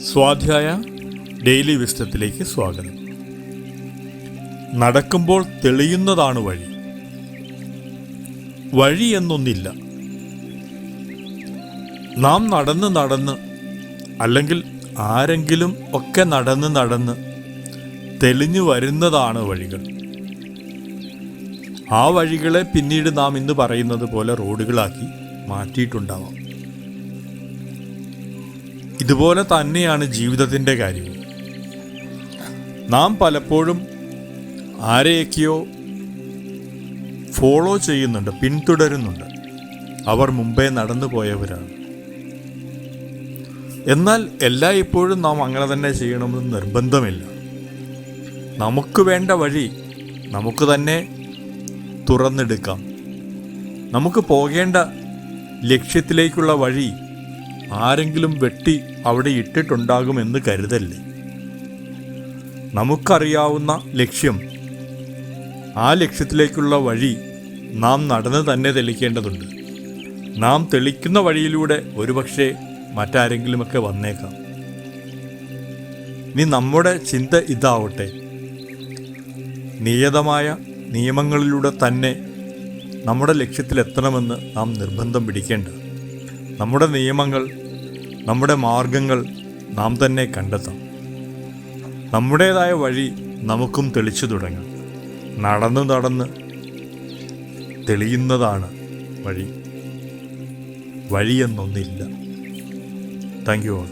സ്വാധ്യായ ഡെയിലി വിസ്ഡത്തിലേക്ക് സ്വാഗതം. നടക്കുമ്പോൾ തെളിയുന്നതാണ് വഴി. വഴി എന്നൊന്നില്ല. നാം നടന്ന് അല്ലെങ്കിൽ ആരെങ്കിലും ഒക്കെ നടന്ന് തെളിഞ്ഞു വരുന്നതാണ് വഴികൾ. ആ വഴികളെ പിന്നീട് നാം ഇന്ന് പറയുന്നത് പോലെ റോഡുകളാക്കി മാറ്റിയിട്ടുണ്ടാവാം. ഇതുപോലെ തന്നെയാണ് ജീവിതത്തിൻ്റെ കാര്യവും. നാം പലപ്പോഴും ആരെയൊക്കെയോ ഫോളോ ചെയ്യുന്നുണ്ട്, പിന്തുടരുന്നുണ്ട്. അവർ മുമ്പേ നടന്നു പോയവരാണ്. എന്നാൽ എല്ലായ്പ്പോഴും നാം അങ്ങനെ തന്നെ ചെയ്യണമെന്ന് നിർബന്ധമില്ല. നമുക്ക് വേണ്ട വഴി നമുക്ക് തന്നെ തുറന്നെടുക്കാം. നമുക്ക് പോകേണ്ട ലക്ഷ്യത്തിലേക്കുള്ള വഴി ആരെങ്കിലും വെട്ടി അവിടെ ഇട്ടിട്ടുണ്ടാകുമെന്ന് കരുതല്ലേ. നമുക്കറിയാവുന്ന ലക്ഷ്യം, ആ ലക്ഷ്യത്തിലേക്കുള്ള വഴി നാം നടന്ന് തന്നെ തെളിക്കേണ്ടതുണ്ട്. നാം തെളിക്കുന്ന വഴിയിലൂടെ ഒരുപക്ഷെ മറ്റാരെങ്കിലുമൊക്കെ വന്നേക്കാം. ഇനി നമ്മുടെ ചിന്ത ഇതാവട്ടെ, നിയതമായ നിയമങ്ങളിലൂടെ തന്നെ നമ്മുടെ ലക്ഷ്യത്തിലെത്തണമെന്ന് നാം നിർബന്ധം പിടിക്കേണ്ട. നമ്മുടെ നിയമങ്ങൾ, നമ്മുടെ മാർഗങ്ങൾ നാം തന്നെ കണ്ടെത്താം. നമ്മുടേതായ വഴി നമുക്കും തെളിച്ചു തുടങ്ങാം. നടന്ന് തെളിയുന്നതാണ് വഴി. വഴിയെന്നൊന്നില്ല. Thank you all.